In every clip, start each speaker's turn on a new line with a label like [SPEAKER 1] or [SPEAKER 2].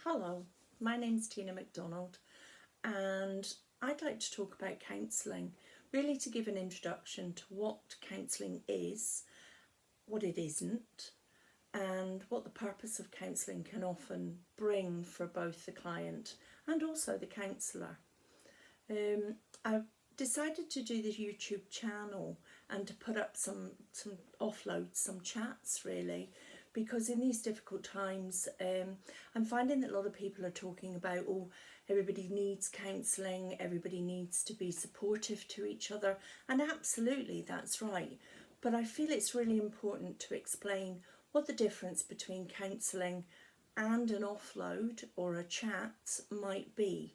[SPEAKER 1] Hello, my name's Tina McDonald and I'd like to talk about counselling, really to give an introduction to what counselling is, what it isn't, and what the purpose of counselling can often bring for both the client and also the counsellor. I've decided to do the YouTube channel and to put up some offloads, some chats really, because in these difficult times I'm finding that a lot of people are talking about, oh, everybody needs counselling, everybody needs to be supportive to each other, and absolutely that's right, but I feel it's really important to explain what the difference between counselling and an offload or a chat might be.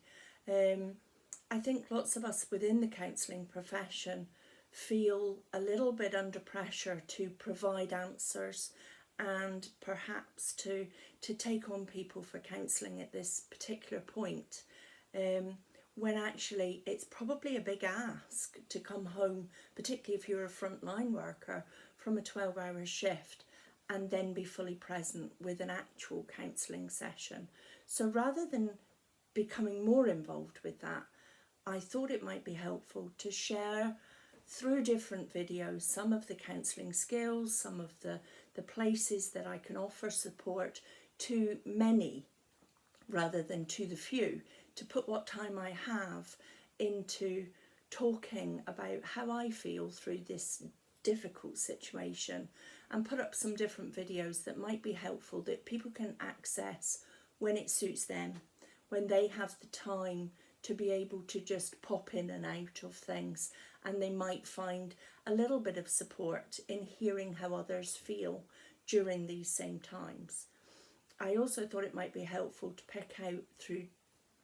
[SPEAKER 1] I think lots of us within the counselling profession feel a little bit under pressure to provide answers and perhaps to take on people for counselling at this particular point, when actually it's probably a big ask to come home, particularly if you're a frontline worker, from a 12-hour shift and then be fully present with an actual counselling session. So rather than becoming more involved with that, I thought it might be helpful to share through different videos some of the counselling skills, some of the places that I can offer support to many rather than to the few, to put what time I have into talking about how I feel through this difficult situation, and put up some different videos that might be helpful that people can access when it suits them, when they have the time to be able to just pop in and out of things, and they might find a little bit of support in hearing how others feel during these same times. I also thought it might be helpful to pick out through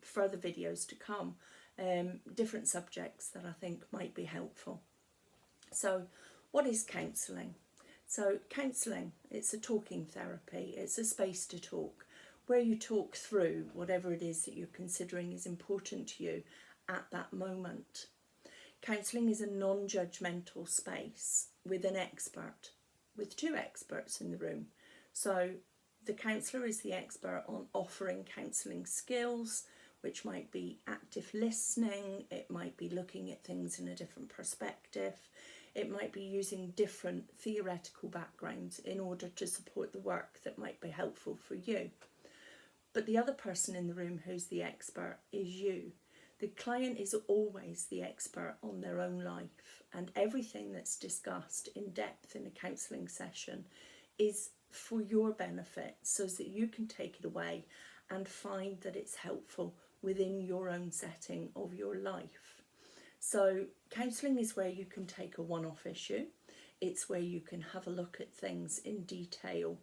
[SPEAKER 1] further videos to come different subjects that I think might be helpful. So what is counselling? So counselling, it's a talking therapy, it's a space to talk, where you talk through whatever it is that you're considering is important to you at that moment. Counselling is a non-judgmental space with an expert, with two experts in the room. So the counsellor is the expert on offering counselling skills, which might be active listening, it might be looking at things in a different perspective, it might be using different theoretical backgrounds in order to support the work that might be helpful for you. But the other person in the room who's the expert is you. The client is always the expert on their own life, and everything that's discussed in depth in a counselling session is for your benefit, so that you can take it away and find that it's helpful within your own setting of your life. So counselling is where you can take a one-off issue. It's where you can have a look at things in detail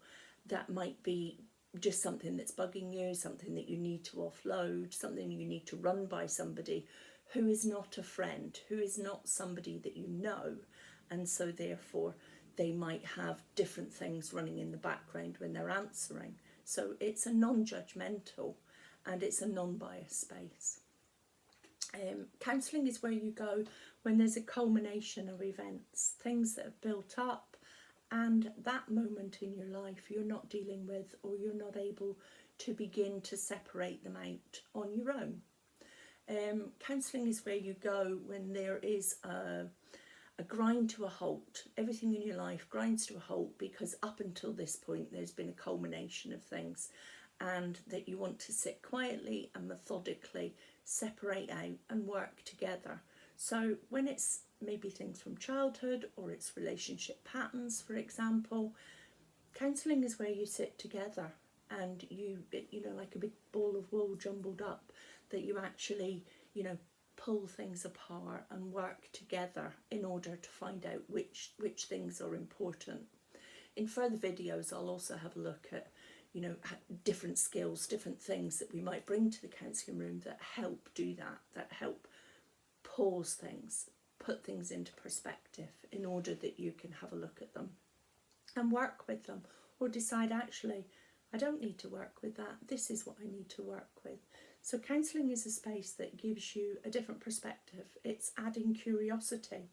[SPEAKER 1] that might be just something that's bugging you, something that you need to offload, something you need to run by somebody who is not a friend, who is not somebody that you know, and so therefore they might have different things running in the background when they're answering. So it's a non-judgmental and it's a non-biased space. Counselling is where you go when there's a culmination of events, things that have built up, and that moment in your life you're not dealing with, or you're not able to begin to separate them out on your own. Counselling is where you go when there is a grind to a halt. Everything in your life grinds to a halt because up until this point there's been a culmination of things, and that you want to sit quietly and methodically separate out and work together. So when it's maybe things from childhood, or it's relationship patterns, for example, counselling is where you sit together and you know, like a big ball of wool jumbled up, that you actually, you know, pull things apart and work together in order to find out which things are important. In further videos I'll also have a look at, you know, different skills, different things that we might bring to the counselling room that help do that, that help pause things, put things into perspective in order that you can have a look at them and work with them, or decide actually I don't need to work with that, this is what I need to work with. So counselling is a space that gives you a different perspective. It's adding curiosity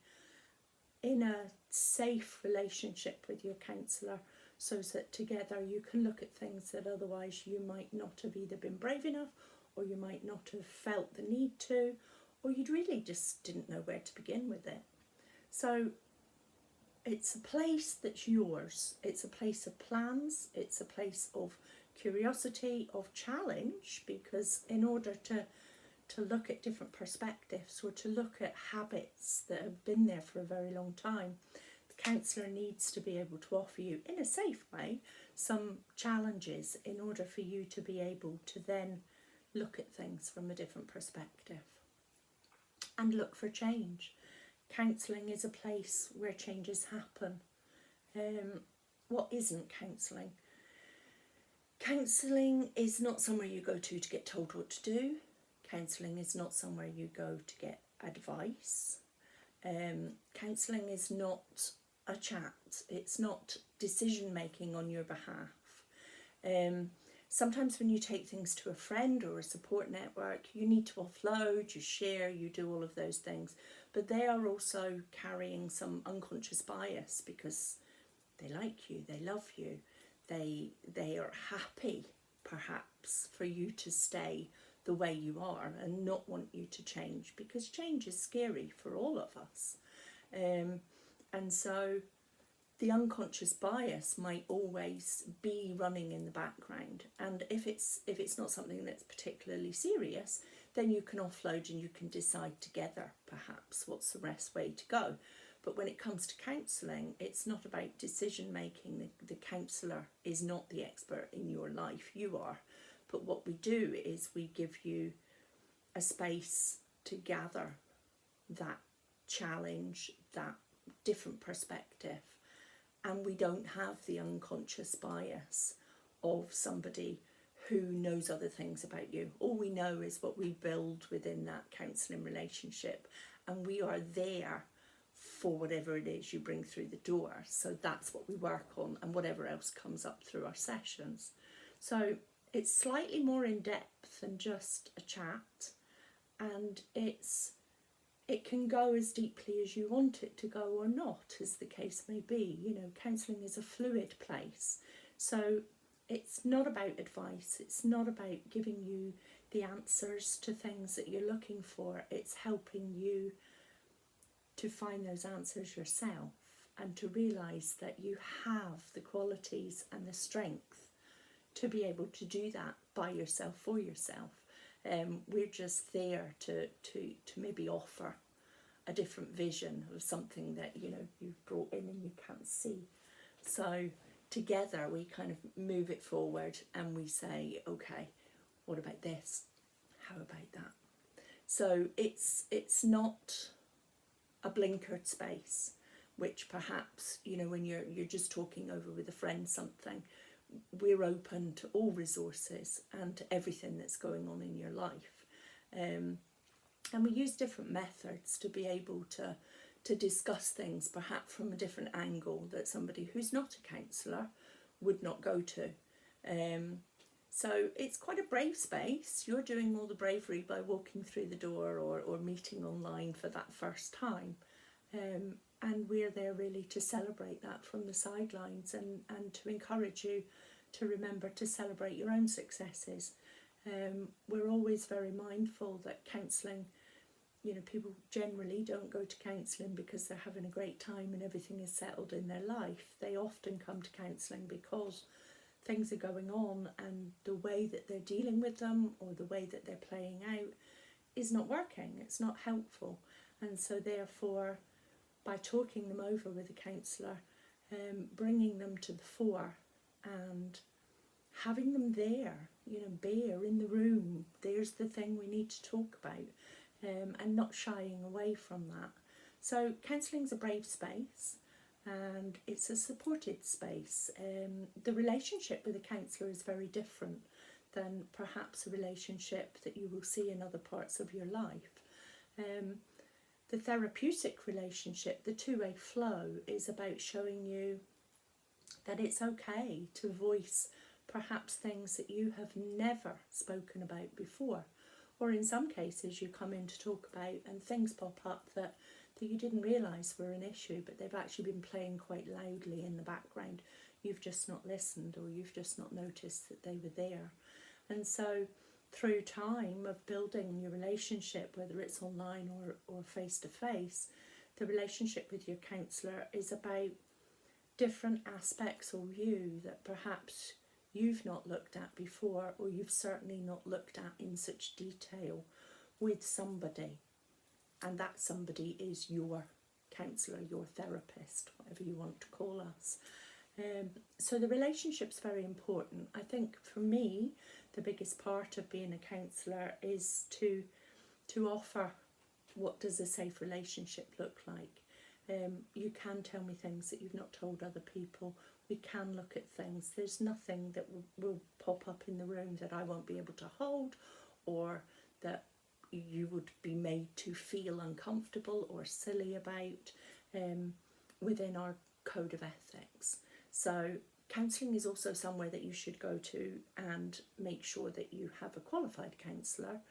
[SPEAKER 1] in a safe relationship with your counsellor, so that together you can look at things that otherwise you might not have either been brave enough, or you might not have felt the need to, or you really just didn't know where to begin with it. So it's a place that's yours. It's a place of plans. It's a place of curiosity, of challenge, because in order to look at different perspectives, or to look at habits that have been there for a very long time, the counsellor needs to be able to offer you, in a safe way, some challenges in order for you to be able to then look at things from a different perspective and look for change. Counselling is a place where changes happen. What isn't counselling? Counselling is not somewhere you go to get told what to do. Counselling is not somewhere you go to get advice. Counselling is not a chat. It's not decision making on your behalf. Sometimes when you take things to a friend or a support network, you need to offload, you share, you do all of those things. But they are also carrying some unconscious bias because they like you, they love you, they are happy perhaps for you to stay the way you are and not want you to change, because change is scary for all of us. And so the unconscious bias might always be running in the background, and if it's not something that's particularly serious, then you can offload and you can decide together perhaps what's the best way to go. But when it comes to counselling, it's not about decision making. The counsellor is not the expert in your life, you are. But what we do is we give you a space to gather that challenge, that different perspective, and we don't have the unconscious bias of somebody who knows other things about you. All we know is what we build within that counselling relationship, and we are there for whatever it is you bring through the door. So that's what we work on, and whatever else comes up through our sessions. So it's slightly more in depth than just a chat, and it can go as deeply as you want it to go, or not, as the case may be. You know, counselling is a fluid place. So it's not about advice. It's not about giving you the answers to things that you're looking for. It's helping you to find those answers yourself, and to realise that you have the qualities and the strength to be able to do that by yourself, for yourself. We're just there to maybe offer a different vision of something that, you know, you've brought in and you can't see. So together we kind of move it forward and we say, okay, what about this? How about that? So it's not a blinkered space, which perhaps, you know, when you're just talking over with a friend something, we're open to all resources and to everything that's going on in your life. And we use different methods to be able to discuss things perhaps from a different angle that somebody who's not a counsellor would not go to. So it's quite a brave space. You're doing all the bravery by walking through the door or meeting online for that first time. And we're there really to celebrate that from the sidelines, and to encourage you to remember to celebrate your own successes. We're always very mindful that counselling, you know, people generally don't go to counselling because they're having a great time and everything is settled in their life. They often come to counselling because things are going on and the way that they're dealing with them, or the way that they're playing out, is not working. It's not helpful. And so therefore, by talking them over with a counsellor, bringing them to the fore and having them there, you know, bare in the room, there's the thing we need to talk about, and not shying away from that. So counselling's a brave space, and it's a supported space. The relationship with a counsellor is very different than perhaps a relationship that you will see in other parts of your life. The therapeutic relationship, the two-way flow, is about showing you that it's okay to voice perhaps things that you have never spoken about before. Or in some cases you come in to talk about and things pop up that you didn't realise were an issue, but they've actually been playing quite loudly in the background. you've just not listened, or you've just not noticed that they were there. And so through time of building your relationship, whether it's online or face to face, the relationship with your counsellor is about different aspects of you that perhaps you've not looked at before, or you've certainly not looked at in such detail with somebody. And that somebody is your counsellor, your therapist, whatever you want to call us. So the relationship's very important. I think for me, the biggest part of being a counsellor is to offer what does a safe relationship look like. You can tell me things that you've not told other people. We can look at things. There's nothing that will pop up in the room that I won't be able to hold, or that you would be made to feel uncomfortable or silly about within our code of ethics. So counselling is also somewhere that you should go to and make sure that you have a qualified counsellor.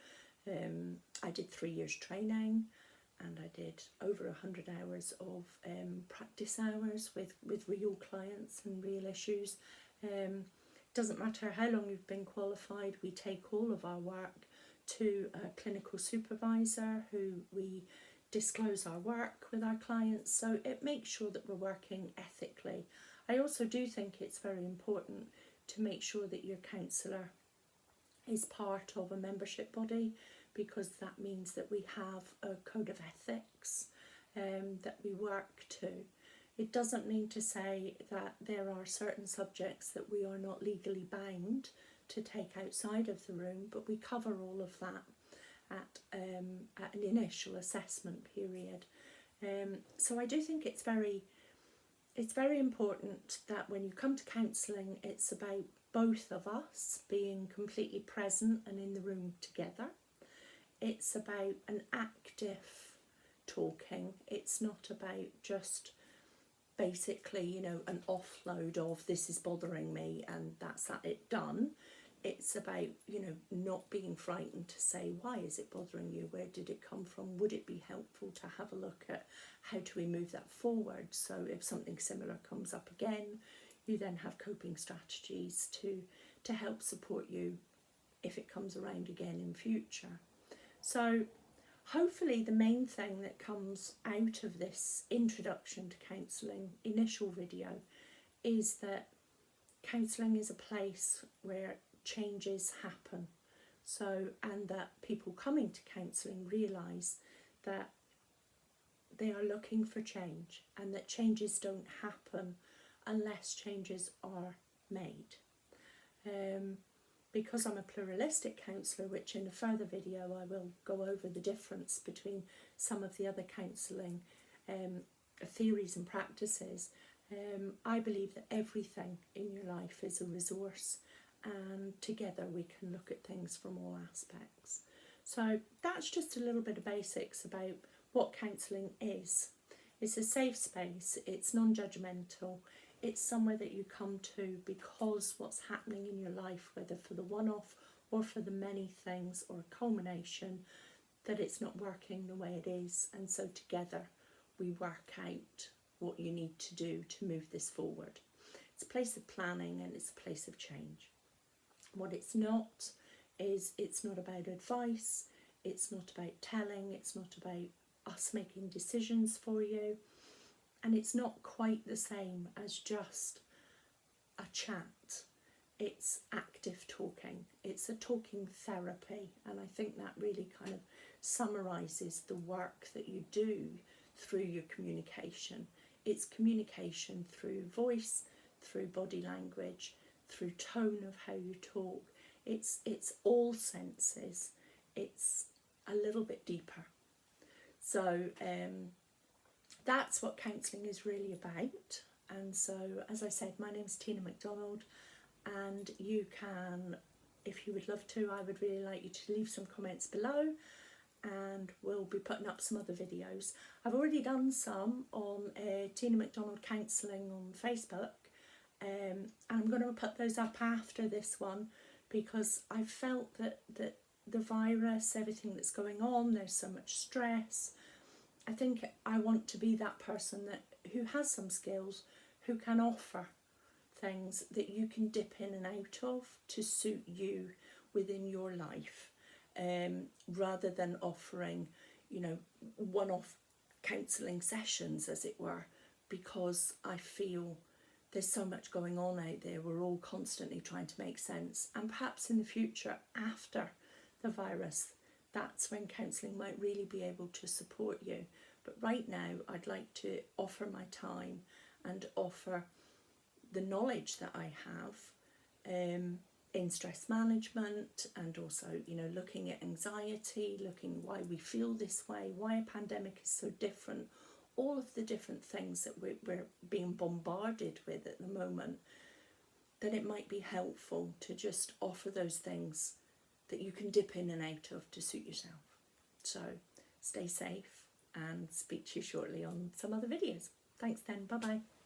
[SPEAKER 1] I did 3 years training, and I did over 100 hours of practice hours with real clients and real issues. Doesn't matter how long you've been qualified, we take all of our work to a clinical supervisor who we disclose our work with our clients, so it makes sure that we're working ethically. I also do think it's very important to make sure that your counsellor is part of a membership body, because that means that we have a code of ethics that we work to. It doesn't mean to say that there are certain subjects that we are not legally bound to take outside of the room, but we cover all of that at an initial assessment period. So I do think it's very important that when you come to counselling, it's about both of us being completely present and in the room together. It's about an active talking. It's not about just basically, an offload of this is bothering me and that's that, it done. It's about, not being frightened to say, why is it bothering you? Where did it come from? Would it be helpful to have a look at how do we move that forward? So if something similar comes up again, you then have coping strategies to help support you if it comes around again in future. So hopefully the main thing that comes out of this introduction to counselling initial video is that counselling is a place where changes happen. So, and that people coming to counselling realise that they are looking for change, and that changes don't happen unless changes are made. Because I'm a pluralistic counsellor, which in a further video I will go over the difference between some of the other counselling theories and practices, I believe that everything in your life is a resource, and together we can look at things from all aspects. So that's just a little bit of basics about what counselling is. It's a safe space, it's non-judgmental, it's somewhere that you come to because what's happening in your life, whether for the one-off or for the many things or a culmination, that it's not working the way it is, and so together we work out what you need to do to move this forward. It's a place of planning and it's a place of change. What it's not is, it's not about advice, it's not about telling, it's not about us making decisions for you, and it's not quite the same as just a chat. It's active talking, it's a talking therapy, and I think that really kind of summarises the work that you do through your communication. It's communication through voice, through body language, through tone of how you talk. It's all senses. It's a little bit deeper. So that's what counselling is really about. And so, as I said, my name's Tina McDonald, and you can, if you would love to, I would really like you to leave some comments below, and we'll be putting up some other videos. I've already done some on Tina McDonald Counselling on Facebook, and I'm going to put those up after this one, because I felt that the virus, everything that's going on, there's so much stress. I think I want to be that person who has some skills, who can offer things that you can dip in and out of to suit you within your life, rather than offering, you know, one-off counselling sessions, as it were, because I feel there's so much going on out there. We're all constantly trying to make sense, and perhaps in the future, after the virus, that's when counselling might really be able to support you. But right now, I'd like to offer my time and offer the knowledge that I have in stress management, and also, you know, looking at anxiety, looking why we feel this way, why a pandemic is so different, all of the different things that we're being bombarded with at the moment, then it might be helpful to just offer those things that you can dip in and out of to suit yourself. So stay safe and speak to you shortly on some other videos. Thanks then, bye bye.